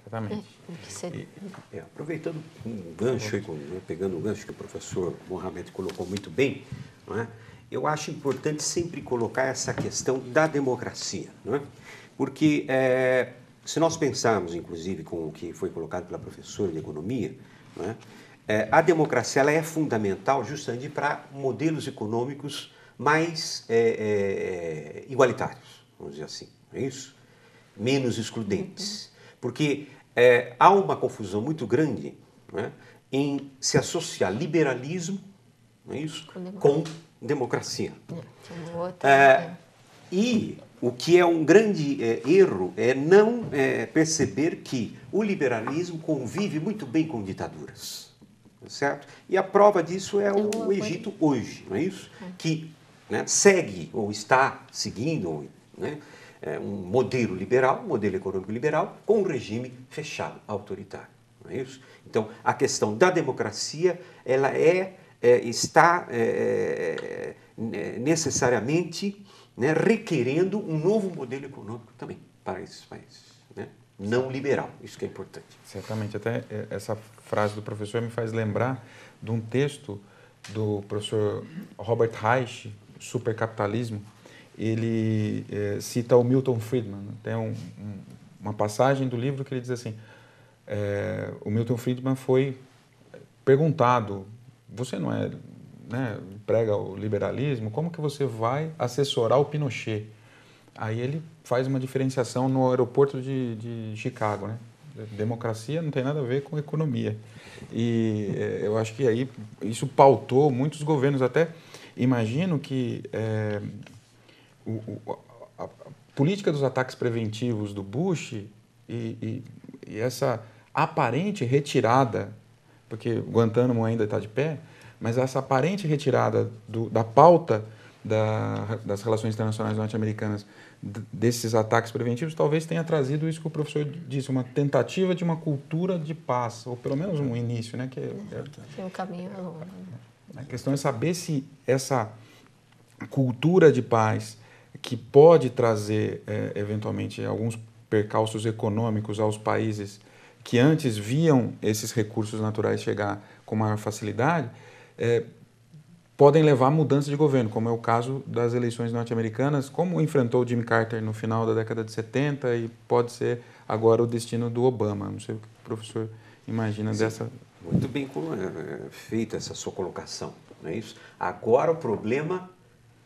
Exatamente. Aproveitando um gancho, pegando o gancho que o professor Mohamed colocou muito bem, não é? Eu acho importante sempre colocar essa questão da democracia, não é? Porque se nós pensarmos, inclusive, com o que foi colocado pela professora de economia, não é? A democracia ela é fundamental justamente para modelos econômicos mais igualitários, vamos dizer assim, não é isso? Menos excludentes. Porque há uma confusão muito grande, né, em se associar liberalismo, não é isso, com democracia. E o que é um grande erro é não perceber que o liberalismo convive muito bem com ditaduras. Certo? E a prova disso é o Egito hoje, não é isso? Que, né, segue ou está seguindo, né, um modelo liberal, um modelo econômico liberal, com um regime fechado, autoritário. Não é isso? Então, a questão da democracia, ela está necessariamente, né, requerendo um novo modelo econômico também para esses países, né? Não liberal, isso que é importante. Certamente, até essa frase do professor me faz lembrar de um texto do professor Robert Reich, Supercapitalismo. Ele cita o Milton Friedman. Tem uma passagem do livro que ele diz assim, o Milton Friedman foi perguntado, você não é, né, prega o liberalismo, como que você vai assessorar o Pinochet? Aí ele faz uma diferenciação no aeroporto de Chicago, né? Democracia não tem nada a ver com economia. E eu acho que aí isso pautou muitos governos. Até imagino que a política dos ataques preventivos do Bush e essa aparente retirada, porque Guantánamo ainda está de pé, mas essa aparente retirada da pauta das relações internacionais norte-americanas desses ataques preventivos talvez tenha trazido isso que o professor disse, uma tentativa de uma cultura de paz, ou pelo menos um início, né? Que o caminho é longo. A questão é saber se essa cultura de paz que pode trazer eventualmente alguns percalços econômicos aos países que antes viam esses recursos naturais chegar com maior facilidade, podem levar a mudança de governo, como é o caso das eleições norte-americanas, como enfrentou o Jimmy Carter no final da década de 70 e pode ser agora o destino do Obama. Não sei o que o professor imagina dessa... Muito bem feita essa sua colocação, não é isso? Agora o problema,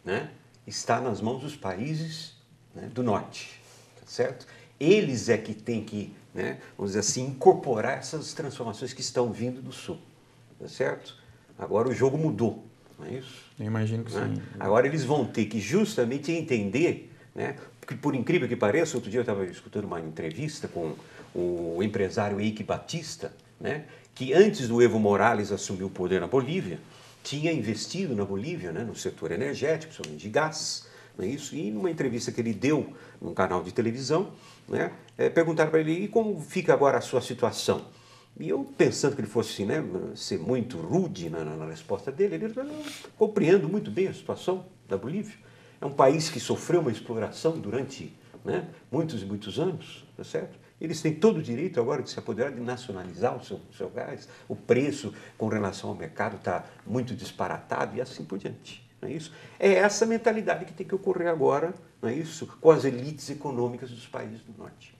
né, está nas mãos dos países, né, do norte, tá certo? Eles é que têm que, né, vamos dizer assim, incorporar essas transformações que estão vindo do sul, tá certo? Agora o jogo mudou. Não é isso? Eu imagino que sim. Agora eles vão ter que justamente entender, né, porque por incrível que pareça, outro dia eu estava escutando uma entrevista com o empresário Eike Batista, né, que antes do Evo Morales assumir o poder na Bolívia, tinha investido na Bolívia, né, no setor energético, principalmente de gás, não é isso? E numa entrevista que ele deu num canal de televisão, né, perguntaram para ele, e como fica agora a sua situação? E eu, pensando que ele fosse, né, ser muito rude na resposta dele, ele falou, eu compreendo muito bem a situação da Bolívia. É um país que sofreu uma exploração durante, né, muitos e muitos anos, tá certo? Eles têm todo o direito agora de se apoderar, de nacionalizar o seu gás. O preço com relação ao mercado está muito disparatado e assim por diante. Não é isso? É essa mentalidade que tem que ocorrer agora, não é isso? Com as elites econômicas dos países do norte.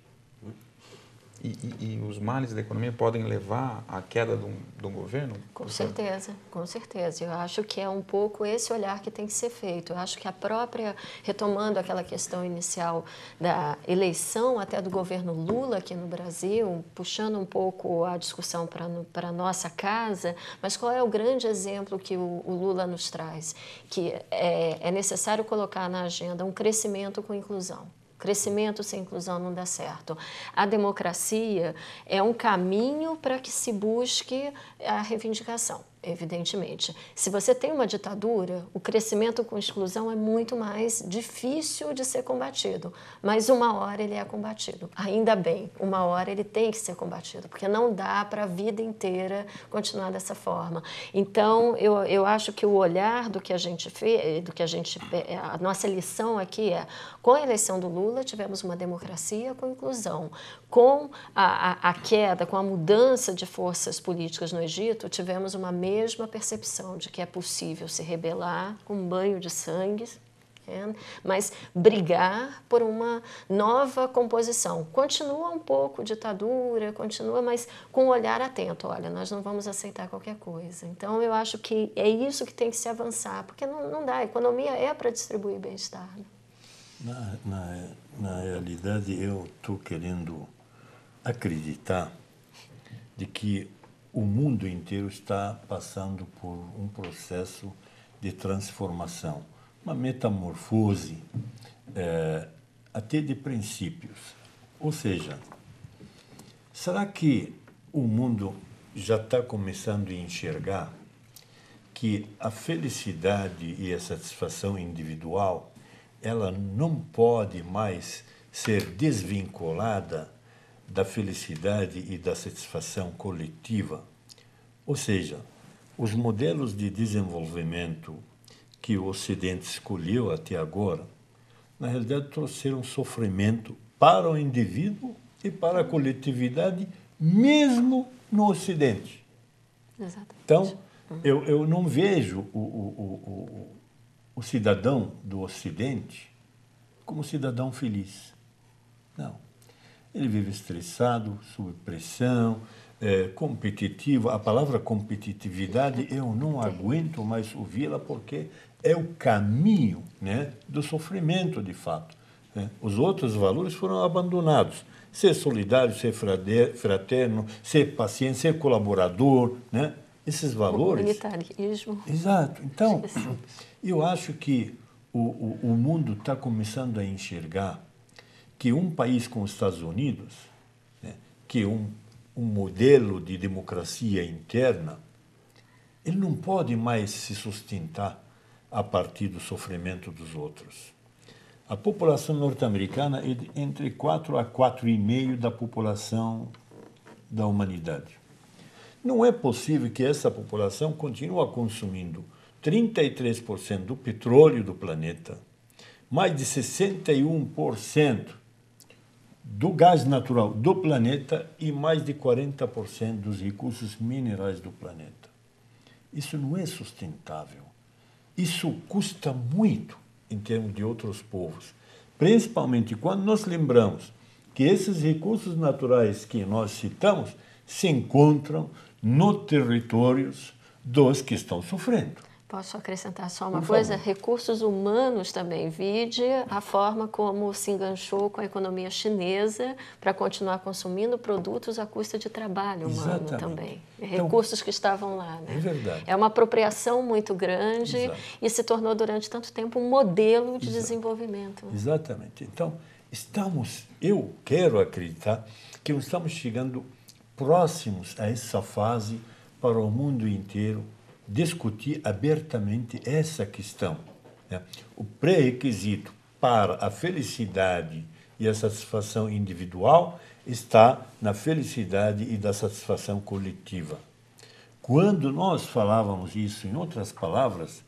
E os males da economia podem levar à queda de um governo? Com certeza, com certeza. Eu acho que é um pouco esse olhar que tem que ser feito. Eu acho que a própria, retomando aquela questão inicial da eleição até do governo Lula aqui no Brasil, puxando um pouco a discussão para a nossa casa, mas qual é o grande exemplo que o Lula nos traz? Que é necessário colocar na agenda um crescimento com inclusão. Crescimento sem inclusão não dá certo. A democracia é um caminho para que se busque a reivindicação. evidentemente. Se você tem uma ditadura, o crescimento com exclusão é muito mais difícil de ser combatido, mas uma hora ele é combatido. Ainda bem, uma hora ele tem que ser combatido, porque não dá para a vida inteira continuar dessa forma. Então, eu acho que o olhar do que a gente fez, a nossa lição aqui é, com a eleição do Lula, tivemos uma democracia com inclusão. Com a queda, com a mudança de forças políticas no Egito, tivemos uma mesma percepção de que é possível se rebelar com um banho de sangue, mas brigar por uma nova composição. Continua um pouco ditadura, continua, mas com um olhar atento. Olha, nós não vamos aceitar qualquer coisa. Então, eu acho que é isso que tem que se avançar, porque não dá. A economia é para distribuir bem-estar. Na realidade, eu estou querendo acreditar de que o mundo inteiro está passando por um processo de transformação, uma metamorfose até de princípios. Ou seja, será que o mundo já está começando a enxergar que a felicidade e a satisfação individual ela não pode mais ser desvinculada da felicidade e da satisfação coletiva? Ou seja, os modelos de desenvolvimento que o Ocidente escolheu até agora, na realidade trouxeram sofrimento para o indivíduo e para a coletividade, mesmo no Ocidente. Exatamente. Então, eu não vejo o cidadão do Ocidente como cidadão feliz. Não. Ele vive estressado, sob pressão, competitivo. A palavra competitividade eu não aguento mais ouvi-la porque é o caminho, né, do sofrimento, de fato. Né? Os outros valores foram abandonados. Ser solidário, ser fraterno, ser paciente, ser colaborador, né? Esses valores... Humanitarismo. Exato. Então, eu acho que o mundo está começando a enxergar que um país como os Estados Unidos, né, que um modelo de democracia interna, ele não pode mais se sustentar a partir do sofrimento dos outros. A população norte-americana é entre 4 a 4,5% da população da humanidade. Não é possível que essa população continue consumindo 33% do petróleo do planeta, mais de 61% do gás natural do planeta e mais de 40% dos recursos minerais do planeta. Isso não é sustentável. Isso custa muito em termos de outros povos, principalmente quando nós lembramos que esses recursos naturais que nós citamos se encontram nos territórios dos que estão sofrendo. Posso acrescentar só uma coisa? Recursos humanos também. Vide a forma como se enganchou com a economia chinesa para continuar consumindo produtos à custa de trabalho humano também. Recursos que estavam lá. Né? É verdade. É uma apropriação muito grande e se tornou durante tanto tempo um modelo de desenvolvimento. Exatamente. Então, eu quero acreditar que estamos chegando próximos a essa fase para o mundo inteiro discutir abertamente essa questão. Né? O pré-requisito para a felicidade e a satisfação individual está na felicidade e da satisfação coletiva. Quando nós falávamos isso, em outras palavras,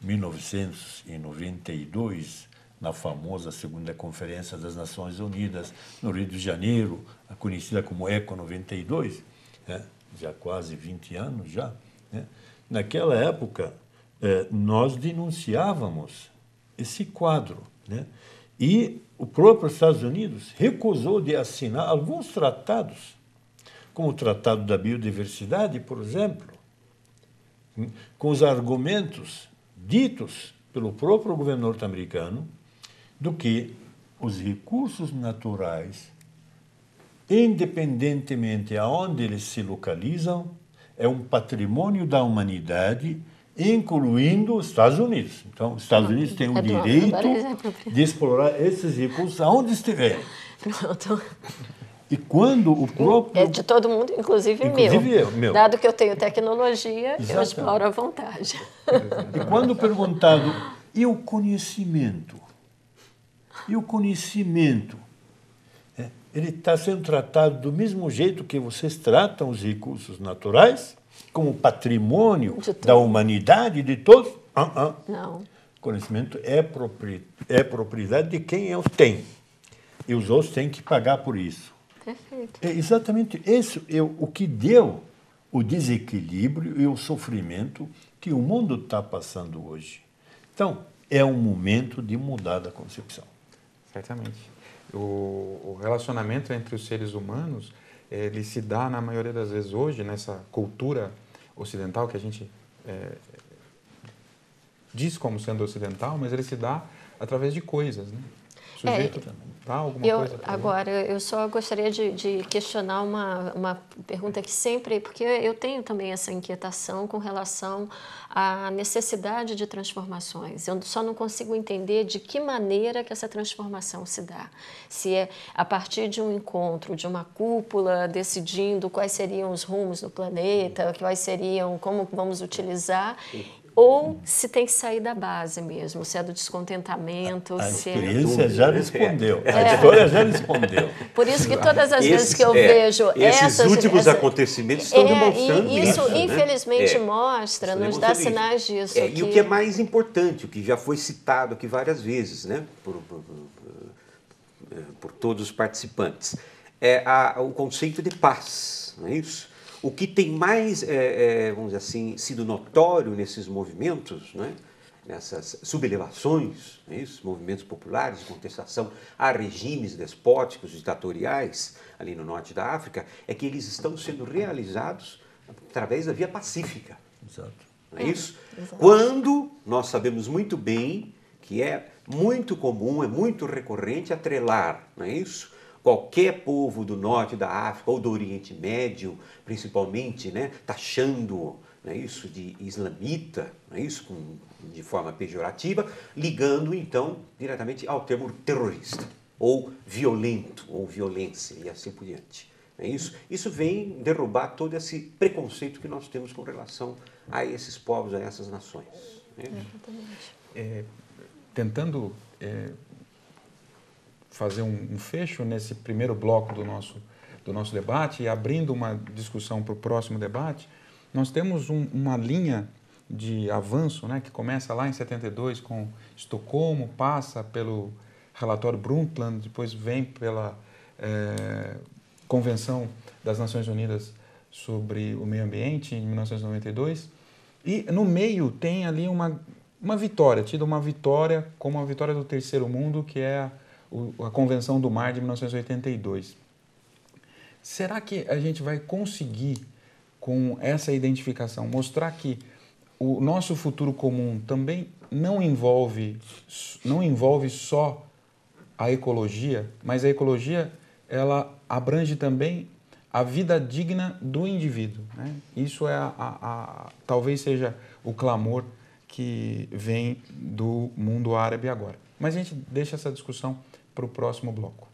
1992, na famosa segunda Conferência das Nações Unidas, no Rio de Janeiro, conhecida como ECO 92, né? Já quase 20 anos já, né? Naquela época, nós denunciávamos esse quadro, né? E o próprio Estados Unidos recusou de assinar alguns tratados, como o Tratado da Biodiversidade, por exemplo, com os argumentos ditos pelo próprio governo norte-americano do que os recursos naturais, independentemente de onde eles se localizam, é um patrimônio da humanidade, incluindo os Estados Unidos. Então, os Estados Unidos têm o direito de explorar esses recursos aonde estiverem. Pronto. E quando o próprio... É de todo mundo, inclusive meu. Dado que eu tenho tecnologia, Exatamente. eu exploro à vontade. E quando perguntado, e o conhecimento? E o conhecimento? Ele está sendo tratado do mesmo jeito que vocês tratam os recursos naturais, como patrimônio da humanidade, de todos? Não. Conhecimento é propriedade de quem os tem. E os outros têm que pagar por isso. Perfeito. É exatamente isso o que deu o desequilíbrio e o sofrimento que o mundo está passando hoje. Então, é um momento de mudar a concepção. Certamente. O relacionamento entre os seres humanos, ele se dá, na maioria das vezes, hoje, nessa cultura ocidental, que a gente diz como sendo ocidental, mas ele se dá através de coisas, né? O sujeito dá alguma coisa. Agora, eu só gostaria de questionar uma pergunta que sempre... Porque eu tenho também essa inquietação com relação à necessidade de transformações. Eu só não consigo entender de que maneira que essa transformação se dá. Se é a partir de um encontro, de uma cúpula, decidindo quais seriam os rumos do planeta, quais seriam, como vamos utilizar... Ou se tem que sair da base mesmo, se é do descontentamento. A se experiência já respondeu. A história já respondeu. Por isso que todas as vezes que eu vejo esses últimos acontecimentos estão demonstrando isso. Isso, infelizmente, mostra, nos dá sinais disso. E o que é mais importante, o que já foi citado aqui várias vezes, né, por todos os participantes, é o conceito de paz, não é isso? O que tem mais, vamos dizer assim, sido notório nesses movimentos, né? Nessas sublevações, não é isso? Movimentos populares de contestação a regimes despóticos, ditatoriais, ali no norte da África, é que eles estão sendo realizados através da via pacífica. Exato. Não é isso? Exato. Quando nós sabemos muito bem que é muito comum, é muito recorrente atrelar, não é isso? Qualquer povo do norte da África ou do Oriente Médio, principalmente, né, taxando, né, isso de islamita, né, isso de forma pejorativa, ligando então diretamente ao termo terrorista, ou violento, ou violência, e assim por diante. É isso? Isso vem derrubar todo esse preconceito que nós temos com relação a esses povos, a essas nações. Né? Tentando fazer um fecho nesse primeiro bloco do nosso debate e abrindo uma discussão para o próximo debate, nós temos uma linha de avanço, né, que começa lá em 72 com Estocolmo, passa pelo relatório Brundtland, depois vem pela Convenção das Nações Unidas sobre o Meio Ambiente, em 1992, e no meio tem ali uma vitória, tida uma vitória como a vitória do terceiro mundo, que é a Convenção do Mar de 1982. Será que a gente vai conseguir, com essa identificação, mostrar que o nosso futuro comum também não envolve só a ecologia, mas a ecologia ela abrange também a vida digna do indivíduo, né? Isso talvez seja o clamor que vem do mundo árabe agora. Mas a gente deixa essa discussão para o próximo bloco.